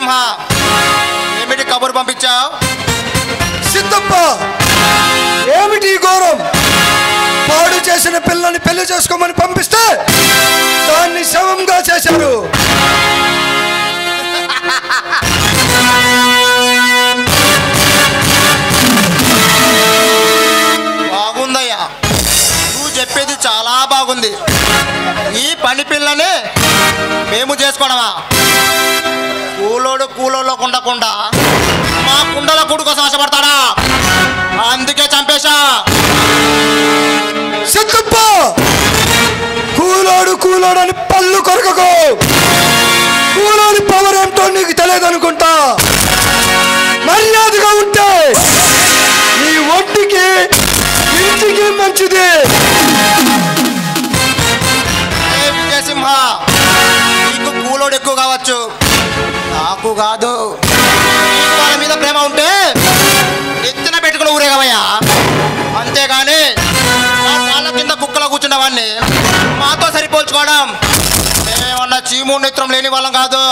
విజయసింహ, ఏమిటి కబురు పంపించావు? సిద్ధప్ప, ఏమిటి ఘోరం? పాడు చేసిన పిల్లని పెళ్లి చేసుకోమని పంపిస్తే దాన్ని శవంగా చేశారు. బాగుందయ్యా, నువ్వు చెప్పేది చాలా బాగుంది. ఈ పని పిల్లని మేము చేసుకోవడమా? కూలోడు ఉండకుండా మా కుండల కూడు కోసం ఆశపడతాడా? అందుకే చంపేశా. సిద్ధప్ప, కూలోడు అని పళ్ళు కొరకకు. కూలోడి పవర్ ఏమిటో నీకు తెలియదు అనుకుంటా. మర్యాదగా ఉంటే నీ ఒంటికి ఇంటికి మంచిది. విజయసింహ, నీకు కూలోడు ఎక్కువ కావచ్చు, నాకు కాదు. నీకు వాళ్ళ మీద ప్రేమ ఉంటే ఎత్తున పెట్టుకుని ఊరేగవయ్యా. అంతేగాని వాళ్ళ కింద కుక్కలో కూర్చున్నవాడిని మాతో సరిపోల్చుకోవడం మేమన్నా చీము నిత్రం లేని వాళ్ళం కాదు.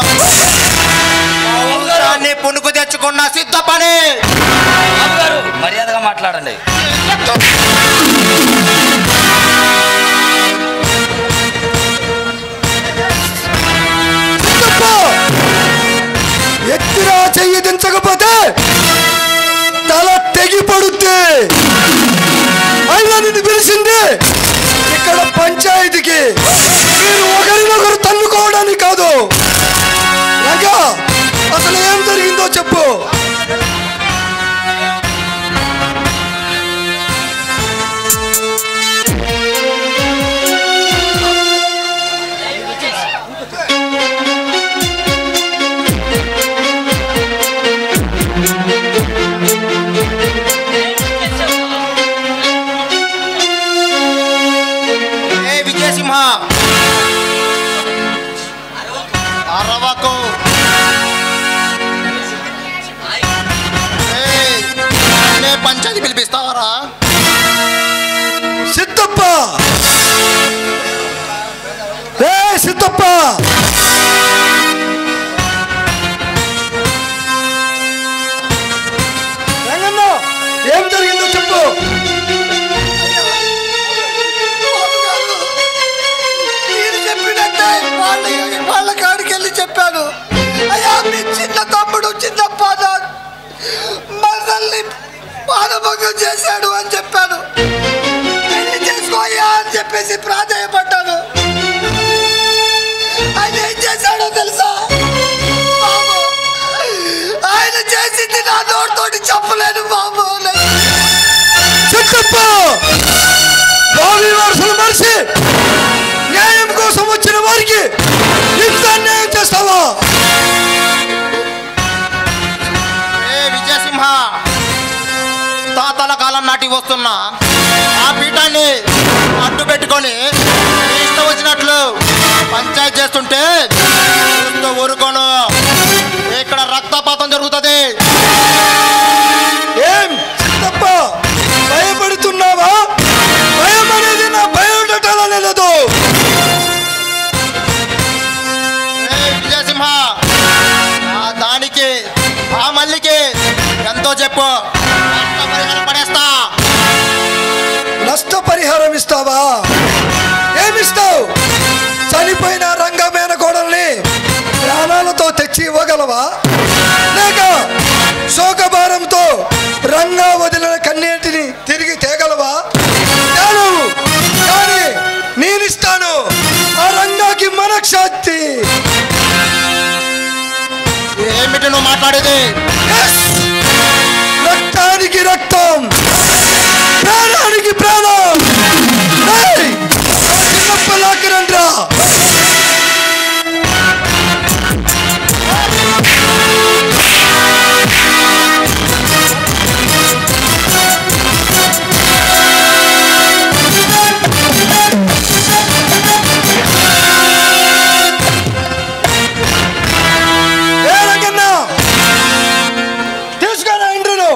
దాన్ని పుణుకు తెచ్చుకున్న సిద్ధ పని. మర్యాదగా మాట్లాడండి. ఎత్తిరా చెయ్యి దించకపోతే తల తెగిపడుద్ది. అయినా నిన్ను పిలిచింది ఇక్కడ పంచాయతీకి, మీరు ఒకరినొకరు తన్నుకోవడానికి కాదు. రంగా, అసలు ఏం జరిగిందో చెప్పు. అరవకు. పంచాయతీ పిలిపిస్తావారా? సిద్ధప్ప, సిద్ధప్ప, రంగన్న, ఏం జరిగిందో చెప్పు. వాళ్ళ కాడికి వెళ్ళి చెప్పాను, అయ్యా మీ చిన్న తమ్ముడు చిన్నప్ప మనల్ని పాదభంగం చేశాడు అని చెప్పాను. పెళ్లి చేసుకోయ్యా అని చెప్పేసి ప్రాధాయపడ్డాను. ఆయన ఏం చేశాడో తెలుసా బాబు? ఆయన చేసింది నా నోటితోటి చెప్పలేను బాబు. మనిషి న్యాయం కోసం వచ్చిన వారికి ఇంత అన్యాయం చేస్తావా? విజయసింహ, తాతల కాలం నాటి వస్తున్నా ఆ పీఠాన్ని అడ్డు పెట్టుకొని ఇష్టం వచ్చినట్లు పంచాయతీ చేస్తుంటే చూస్తూ ఊరుకోను. ఇక్కడ రక్తపాతం జరుగుతుంది. ఏం చిత్తప్ప, భయపడుతున్నావా? భయం అనేది నా బయోడేటాలోనే లేదు. విజయసింహ, దానికి ఆ మల్లికి ఎంతో చెప్పు, నష్టపరిహారం పడేస్తా. నష్టపరిహారం ఇస్తావా? ఏమిస్తావు? చనిపోయిన రంగ మేనకోడల్ని ప్రాణాలతో తెచ్చి ఇవ్వగలవా? లేక శోకభారంతో రంగా వదిలిన కన్నీటిని తిరిగి తేగలవా? కానీ నేనిస్తాను ఆ రంగాకి మనశ్శాంతి. ఏమిటి నువ్వు మాట్లాడేది? రక్తానికి రక్తం, ప్రాణానికి ప్రాణం. చిన్నప్పలాకరండ్రా. తీసుకురా ఇంద్రుడు.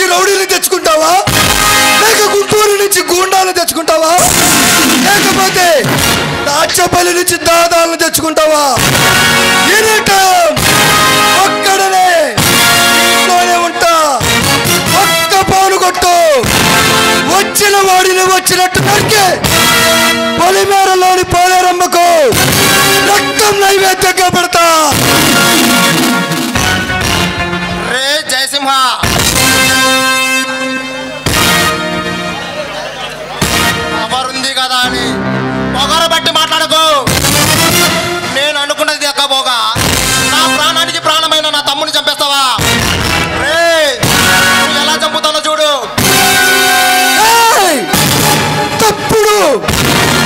నుంచి రౌడీని తెచ్చుకుంటావా, లేక గుంటూరు నుంచి గూండాలను తెచ్చుకుంటావా, లేకపోతే దాచపల్లి నుంచి దాదాలను తెచ్చుకుంటావా? ఒక్కడనే ఇంట్లోనే ఉంటా. ఒక్క పాను కొట్టు, వచ్చిన వాడిని వచ్చినట్టు నరికే పొలిమేరలోని పోలేరమ్మకు రక్తం నైవేద్యంగా పెడతా. రే జయసింహ, ఎవరుంది కదా అని పొగర బట్టి మాట్లాడకు. నేను అనుకున్నది ఎక్కబోగా నా ప్రాణానికి ప్రాణమైన నా తమ్ముని చంపేస్తావా? రే నువ్వు ఎలా చంపుతానో చూడు. తప్పుడు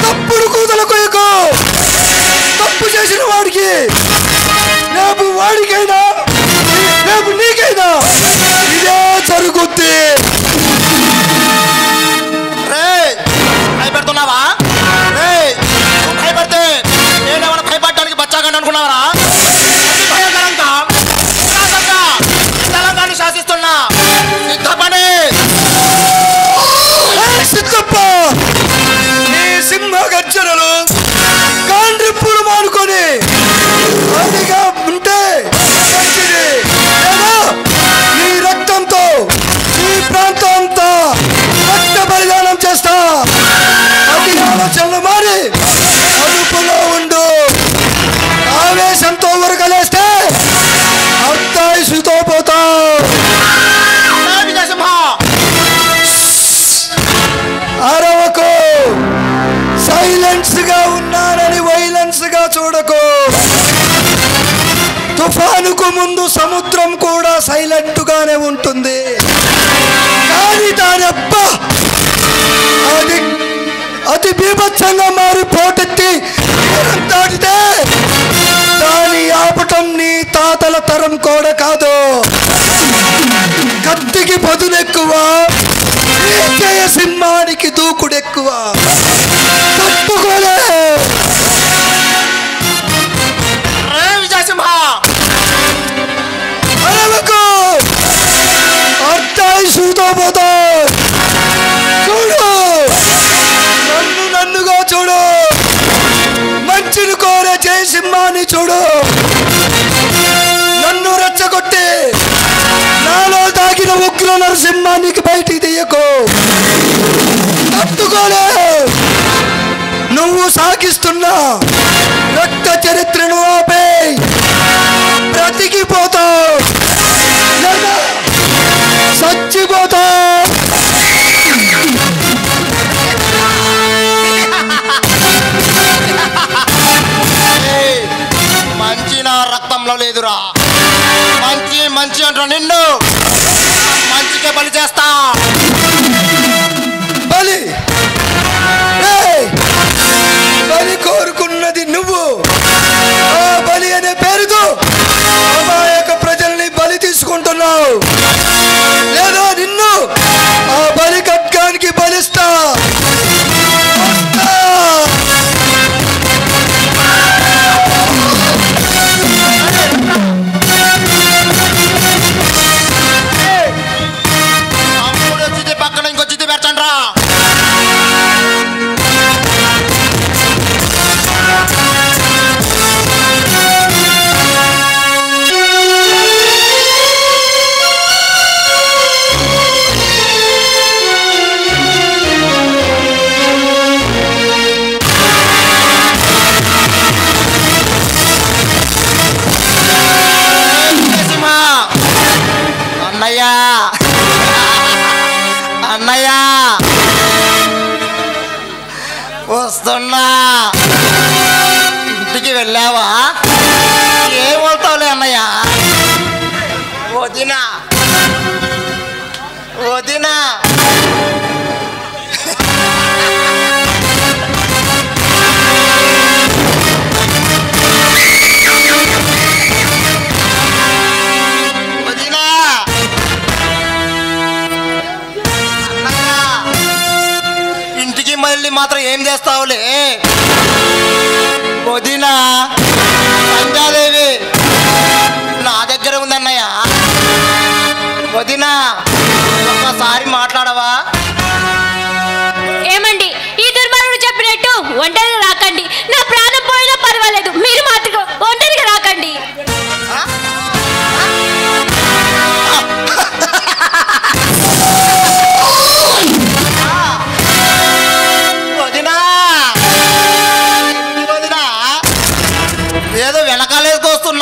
తప్పుడు కూతలు కొయ్యకు. తప్పు చేసిన వాడికి రేపు వాడికైనా రేపు నీకైనా ఇదే జరుగుద్ది. రే భయపెడుతున్నావా? రే నువ్వు భయపడితే నేనేమైనా భయపడడానికి బచ్చాగండి అనుకున్నావరా? భయంకరంగా తెలంగాణ శాసిస్తున్నా. సిద్ధపడి సిద్ధప్ప, నీ సింహ గర్జనలు కాండ్రిప్పులు మానుకొని అదిగా ఉంటే మంచిది. లేదా నీ రక్తంతో ఈ ప్రాంతం అంతా రక్త బలిదానం చేస్తా. అది ఆలోచనలు మారి అదుపులో ఉండు. ఆవేశంతో ఉరకలేస్తే అర్ధాయుసుతో పోతావు. అరవకు. సైలెన్స్ గా ఉన్నానని వైలెన్స్ గా చూడకు. తుఫానుకు ముందు సముద్రం కూడా సైలెంట్ గానే ఉంటుంది. కానీ దాని అబ్బా అది అతి బీభత్సంగా మారి పోటెత్తి దాటితే దాని ఆపటం నీ తాతల తరం కూడా కాదు. కత్తికి పదునెక్కువ, సింహానికి దూకుడెక్కువ. తప్పుకోలే. అర్ధాయుసుతో పోతా. చూడు, నన్నుగా చూడు. మంచిని కోరే జయసింహాన్ని చూడు. నన్ను రెచ్చగొట్టి నాలో దాగిన ఉగ్ర నరసింహానికి బయటికి తీయకు. తట్టుకోలే. నువ్వు సాగిస్తున్న రక్త చరిత్రను ఆపే. బ్రతికిపోతావు లేదా చచ్చిపోతావు. మంచి నా రక్తంలో లేదురా. మంచి మంచి అంటారు నిన్ను. మంచికే బలి చేస్తా. బలి బలి కోరుకున్నది నువ్వు. ఆ బలి అనే పేరుతో అమాయక ప్రజల్ని బలి తీసుకుంటున్నావు. లేదా నిన్ను ఆ బలి ఖడ్గానికి బలిస్తా. పక్కన ఇంకో చితి పెట్టండి రా. అన్నయ్య అన్నయ్య వస్తున్నా. ఇంటికి వెళ్ళావా? ఏమవుతావులే అన్నయ్య. వదినా వదినా మళ్ళీ మాత్రం ఏం చేస్తావులే వదినా? సంధ్యాదేవి నా దగ్గర ఉందన్నయ్య. వదినా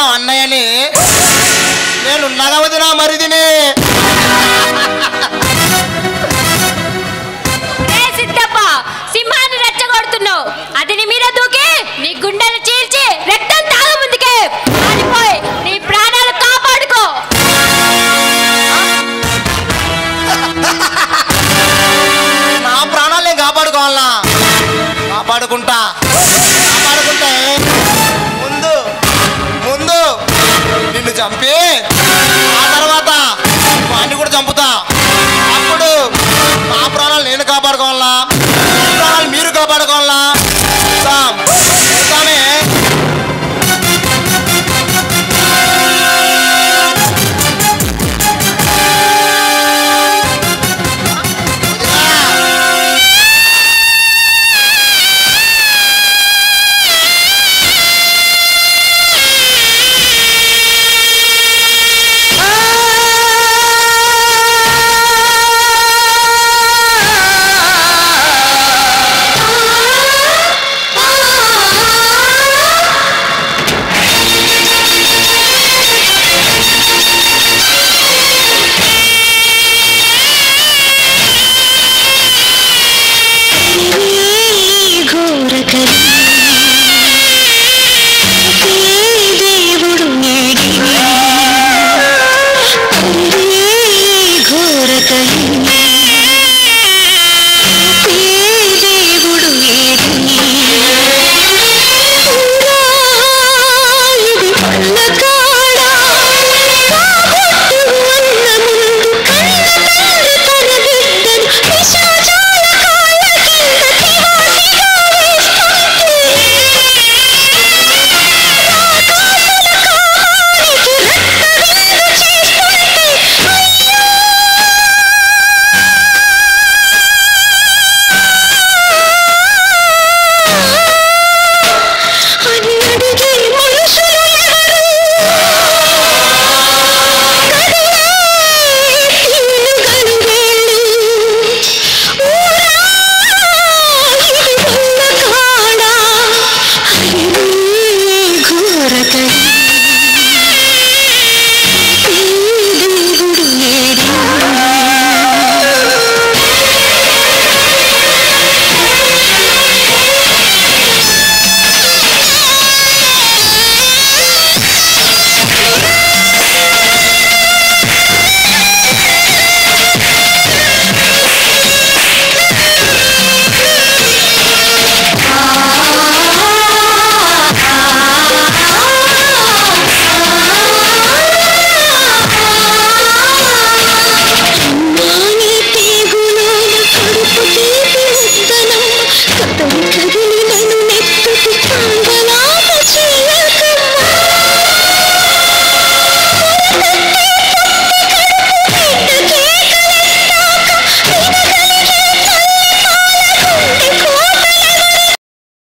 అనుకున్నావు అన్నయ్యని? నేను నగవదినా మరిదిని. సింహాన్ని రెచ్చగొడుతున్నావు. అది నీ మీద దూకి నీ గుండెలు చీల్చి రక్తం తాగ ముందుకే పారిపోయి నీ ప్రాణాలు కాపాడుకో. నా ప్రాణాలు నేను కాపాడుకోవాలా? కాపాడుకుంటే ముందు ముందు నిన్ను చంపి ఆ తర్వాత వాడిని కూడా చంపుతా. అప్పుడు నా ప్రాణాలు నేను కాపాడుకోవాలా? ప్రాణాలు మీరు కాపాడుకోవాలా?